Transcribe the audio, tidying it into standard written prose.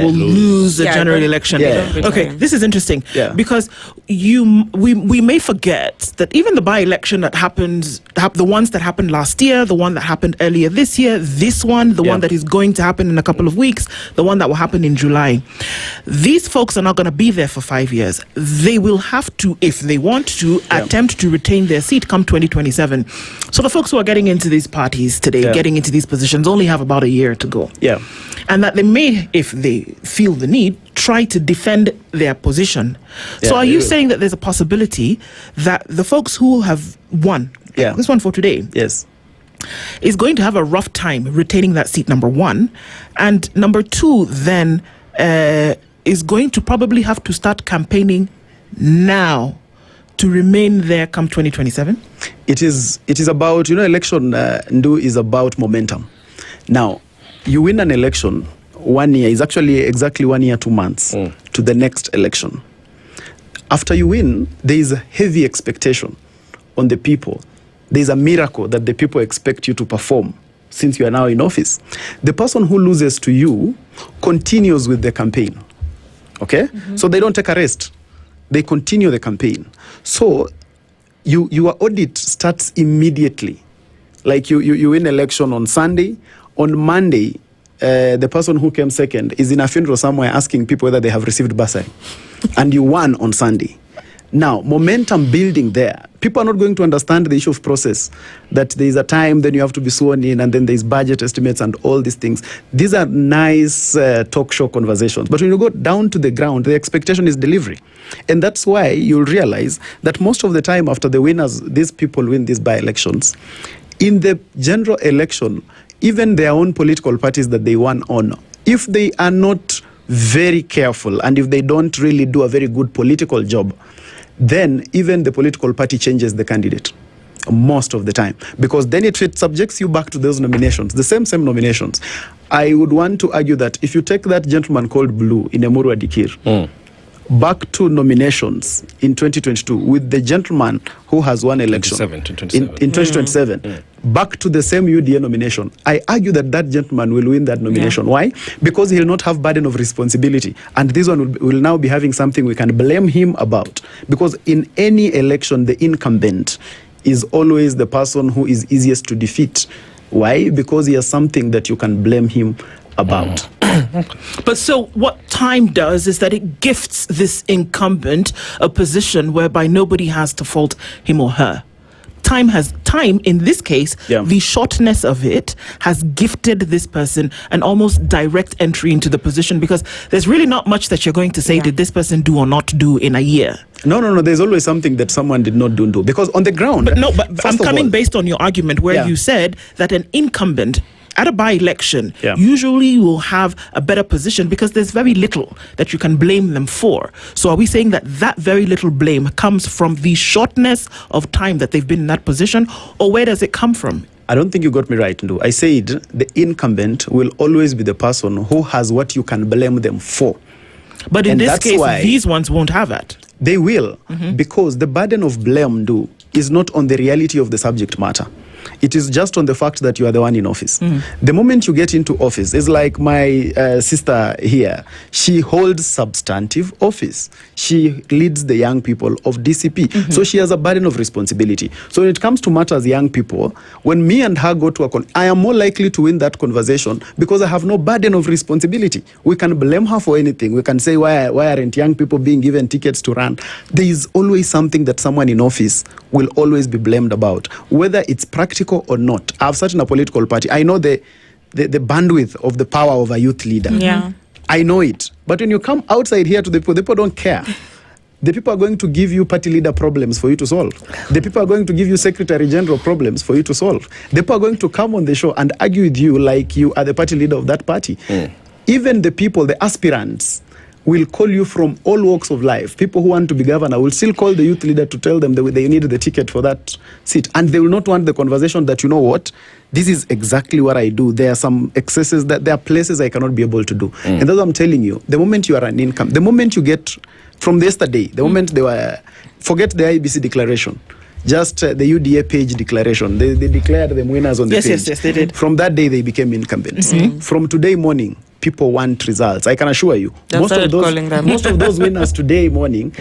will lose the general election. Okay, this is interesting because we may forget that even the by-election that happened, the ones that happened last year, the one that happened earlier this year, this one, the one that is going to happen in a couple of weeks, the one that will happen in July. These folks are not going to be there for 5 years. They will have to, if they want to, attempt to retain their seat come 2027. So the folks who are getting into these parties today, getting into these positions, only have about a year to go. And that they may, if they feel the need, try to defend their position. So are you saying that there's a possibility that the folks who have won, this one for today, is going to have a rough time retaining that seat, number one, and number two, then is going to probably have to start campaigning now to remain there come 2027? It is about, election is about momentum. Now, you win an election 1 year, is actually exactly 1 year, 2 months to the next election. After you win, there is a heavy expectation on the people. There is a miracle that the people expect you to perform since you are now in office. The person who loses to you continues with the campaign. Okay? So they don't take a rest. They continue the campaign. So your audit starts immediately. Like you win election on Sunday. On Monday, the person who came second is in a funeral somewhere asking people whether they have received bursary. And you won on Sunday. Now, momentum building there. People are not going to understand the issue of process, that there is a time, then you have to be sworn in, and then there is budget estimates and all these things. These are nice talk show conversations. But when you go down to the ground, the expectation is delivery. And that's why you'll realize that most of the time after the winners, these people win these by-elections, in the general election, even their own political parties that they won on, if they are not very careful and if they don't really do a very good political job, then even the political party changes the candidate most of the time, because then it subjects you back to those nominations, the same nominations. I would want to argue that if you take that gentleman called Blue in Emuru Adikir back to nominations in 2022 with the gentleman who has won election in 2027, back to the same UDA nomination, I argue that that gentleman will win that nomination. Why? Because he'll not have burden of responsibility. And this one will now be having something we can blame him about. Because in any election, the incumbent is always the person who is easiest to defeat. Why? Because he has something that you can blame him about. But so what time does is that it gifts this incumbent a position whereby nobody has to fault him or her. Time in this case, the shortness of it has gifted this person an almost direct entry into the position, because there's really not much that you're going to say did this person do or not do in a year. No. There's always something that someone did not do. Because on the ground... But I'm coming based on your argument where you said that an incumbent at a by-election usually will have a better position because there's very little that you can blame them for. So are we saying that that very little blame comes from the shortness of time that they've been in that position, or where does it come from? I don't think you got me right, Ndu. I said the incumbent will always be the person who has what you can blame them for. But in this case, these ones won't have that. They will, because the burden of blame, Ndu, is not on the reality of the subject matter. It is just on the fact that you are the one in office. The moment you get into office, it's like my sister here. She holds substantive office. She leads the young people of DCP. So she has a burden of responsibility. So when it comes to matters young people, when me and her go to I am more likely to win that conversation because I have no burden of responsibility. We can blame her for anything. We can say, why aren't young people being given tickets to run? There is always something that someone in office will always be blamed about, whether it's practical or not. I've sat in a political party. I know the bandwidth of the power of a youth leader. I know it. But when you come outside here to the people don't care. The people are going to give you party leader problems for you to solve. The people are going to give you secretary general problems for you to solve. The people are going to come on the show and argue with you like you are the party leader of that party. Even the people, the aspirants, will call you from all walks of life. People who want to be governor will still call the youth leader to tell them that they need the ticket for that seat. And they will not want the conversation that, you know what, this is exactly what I do. There are some excesses, that there are places I cannot be able to do. And that's what I'm telling you. The moment you are an income, the moment you get, from yesterday, the moment they were, forget the IBC declaration, just the UDA page declaration. They declared them winners on the page. Yes, they did. From that day, they became incumbents. From today morning, people want results. I can assure you, most of those winners today morning